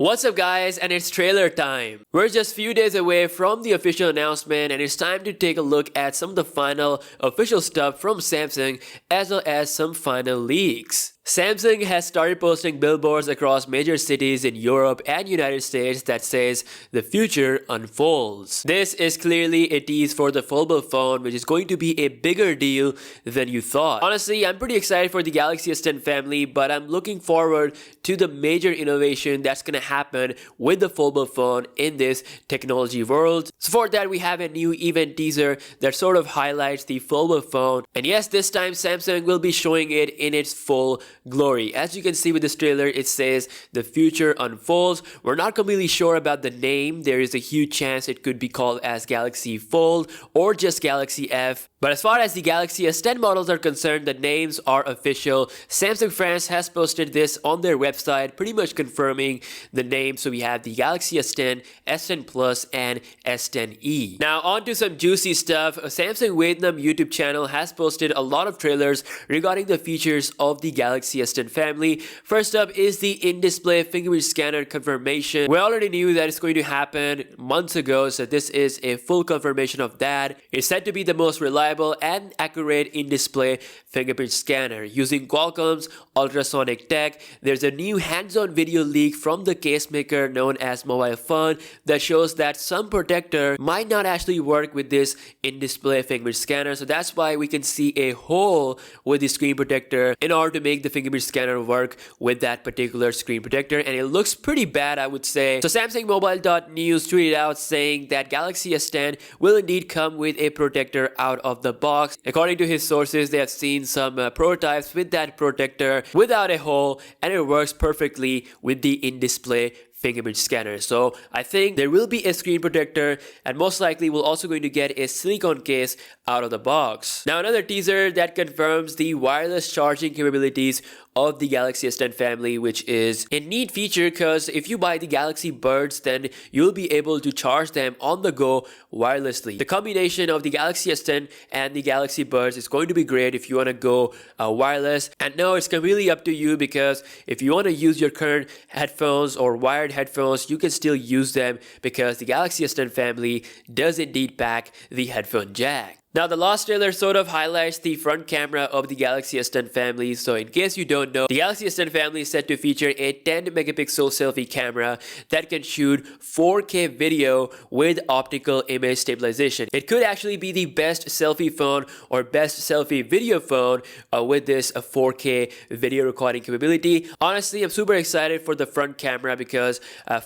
What's up guys, and it's trailer time. We're just few days away from the official announcement and it's time to take a look at some of the final official stuff from Samsung as well as some final leaks. Samsung has started posting billboards across major cities in Europe and United States that says the future unfolds. This is clearly a tease for the foldable phone, which is going to be a bigger deal than you thought. Honestly, I'm pretty excited for the Galaxy S10 family, but I'm looking forward to the major innovation that's gonna happen with the foldable phone in this technology world. So for that, we have a new event teaser that sort of highlights the foldable phone. And yes, this time Samsung will be showing it in its full glory. As you can see with this trailer, it says the future unfolds. We're not completely sure about the name. There is a huge chance it could be called as Galaxy Fold or just Galaxy F. But as far as the Galaxy S10 models are concerned, the names are official. Samsung France has posted this on their website, pretty much confirming the name. So we have the Galaxy S10, S10 Plus, and S10e. Now on to some juicy stuff. Samsung Vietnam YouTube channel has posted a lot of trailers regarding the features of the Galaxy S10 family. First up is the in-display fingerprint scanner confirmation. We already knew that it's going to happen months ago, so this is a full confirmation of that. It's said to be the most reliable and accurate in-display fingerprint scanner using Qualcomm's ultrasonic tech. There's a new hands-on video leak from the case maker known as Mobile Phone that shows that some protector might not actually work with this in-display fingerprint scanner, so that's why we can see a hole with the screen protector in order to make the fingerprint scanner work with that particular screen protector, and it looks pretty bad, I would say. So Samsung Mobile.news tweeted out saying that Galaxy S10 will indeed come with a protector out of the box. According to his sources, they have seen some prototypes with that protector without a hole, and it works perfectly with the in-display fingerprint scanner. So I think there will be a screen protector, and most likely we're also going to get a silicone case out of the box. Now another teaser that confirms the wireless charging capabilities of the Galaxy S10 family, which is a neat feature because if you buy the Galaxy Buds, then you'll be able to charge them on the go wirelessly. The combination of the Galaxy S10 and the Galaxy Buds is going to be great if you want to go wireless. And no, it's completely up to you, because if you want to use your current headphones or wired headphones, you can still use them because the Galaxy S10 family does indeed pack the headphone jack. Now the last trailer sort of highlights the front camera of the Galaxy S10 family. So in case you don't know, the Galaxy S10 family is set to feature a 10 megapixel selfie camera that can shoot 4K video with optical image stabilization. It could actually be the best selfie phone or best selfie video phone with this 4K video recording capability. Honestly, I'm super excited for the front camera because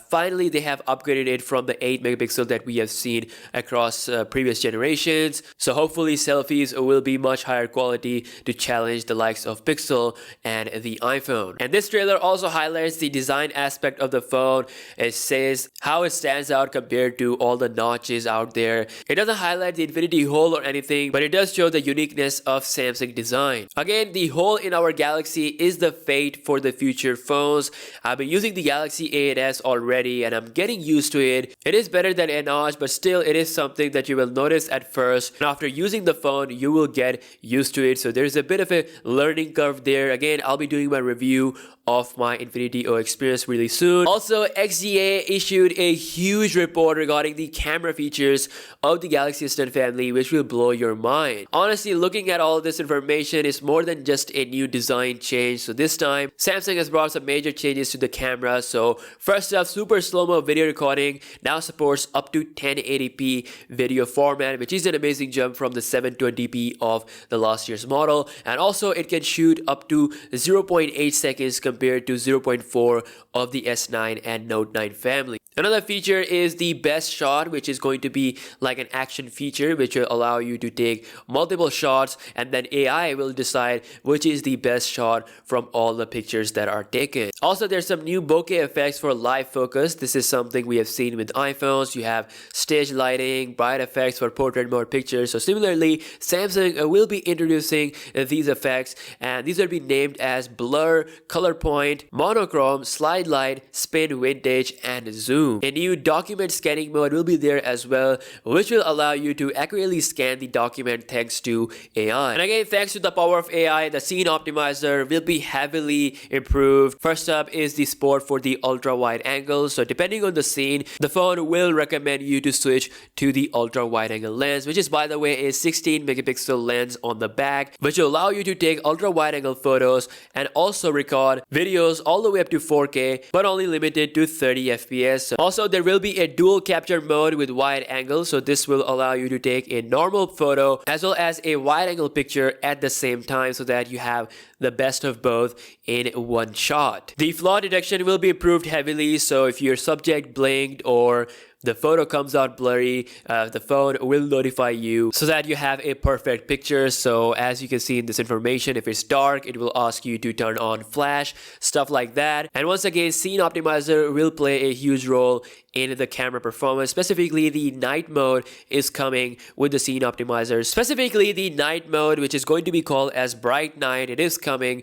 finally they have upgraded it from the 8 megapixel that we have seen across previous generations. So hopefully selfies will be much higher quality to challenge the likes of Pixel and the iPhone. And this trailer also highlights the design aspect of the phone. It says how it stands out compared to all the notches out there. It doesn't highlight the infinity hole or anything, but it does show the uniqueness of Samsung design. Again, the hole in our Galaxy is the fate for the future phones. I've been using the Galaxy A8s already and I'm getting used to it. It is better than a notch, but still it is something that you will notice at first. And after using the phone, you will get used to it. So there's a bit of a learning curve there. Again, I'll be doing my review of my Infinity O experience really soon. Also, XDA issued a huge report regarding the camera features of the Galaxy S10 family, which will blow your mind. Honestly, looking at all this information is more than just a new design change. So this time, Samsung has brought some major changes to the camera. So first up, super slow-mo video recording now supports up to 1080p video format, which is an amazing jump from the 720p of the last year's model. And also, it can shoot up to 0.8 seconds compared to 0.4 of the S9 and Note 9 family. Another feature is the best shot, which is going to be like an action feature, which will allow you to take multiple shots and then AI will decide which is the best shot from all the pictures that are taken. Also, there's some new bokeh effects for live focus. This is something we have seen with iPhones. You have stage lighting, bright effects for portrait mode pictures. So similarly, Samsung will be introducing these effects, and these will be named as blur, color point, monochrome, slide light, spin, vintage, and zoom. A new document scanning mode will be there as well, which will allow you to accurately scan the document thanks to AI. And again, thanks to the power of AI, the scene optimizer will be heavily improved. First up is the support for the ultra wide angle. So depending on the scene, the phone will recommend you to switch to the ultra wide angle lens, which is, by the way, a 16 megapixel lens on the back, which will allow you to take ultra wide angle photos and also record videos all the way up to 4K, but only limited to 30 FPS. Also, there will be a dual capture mode with wide angle, so this will allow you to take a normal photo as well as a wide angle picture at the same time, so that you have the best of both in one shot. The flaw detection will be improved heavily, so if your subject blinked or the photo comes out blurry, the phone will notify you so that you have a perfect picture. So as you can see in this information, if it's dark, it will ask you to turn on flash, stuff like that. And once again, scene optimizer will play a huge role in the camera performance. Specifically, the night mode is coming with the scene optimizer. Specifically, the night mode, which is going to be called as bright night, it is coming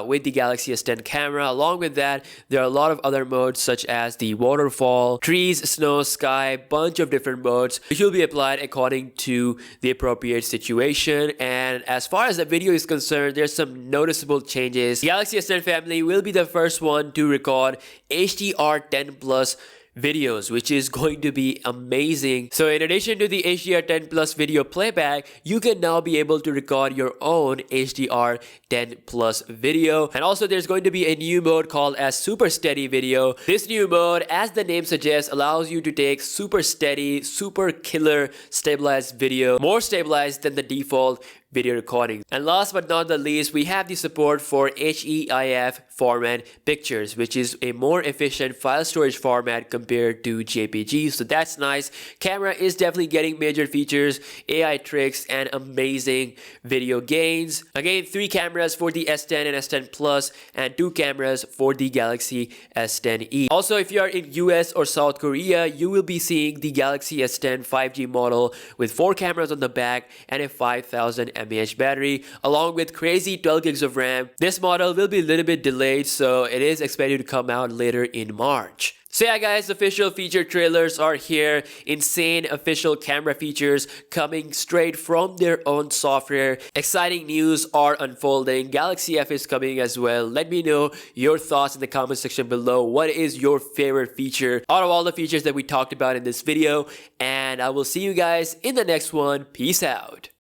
with the Galaxy S10 camera. Along with that, there are a lot of other modes such as the waterfall, trees, snow, sky, bunch of different modes which will be applied according to the appropriate situation. And as far as the video is concerned, there's some noticeable changes. The Galaxy S10 family will be the first one to record HDR10 plus videos, which is going to be amazing. So in addition to the HDR10 plus video playback, you can now be able to record your own HDR10 plus video. And also there's going to be a new mode called as super steady video. This new mode, as the name suggests, allows you to take super steady, super killer stabilized video, more stabilized than the default video recording. And last but not the least, we have the support for HEIF format pictures, which is a more efficient file storage format compared to JPG. So that's nice. Camera is definitely getting major features, AI tricks, and amazing video gains. Again, 3 cameras for the S10 and S10 Plus, and 2 cameras for the Galaxy S10e. Also, if you are in US or South Korea, you will be seeing the Galaxy S10 5G model with 4 cameras on the back and a 5000 mAh battery, along with crazy 12 gigs of RAM. This model will be a little bit delayed, so it is expected to come out later in March. So yeah guys, official feature trailers are here. Insane official camera features coming straight from their own software. Exciting news are unfolding. Galaxy F is coming as well. Let me know your thoughts in the comment section below. What is your favorite feature out of all the features that we talked about in this video? And I will see you guys in the next one. Peace out.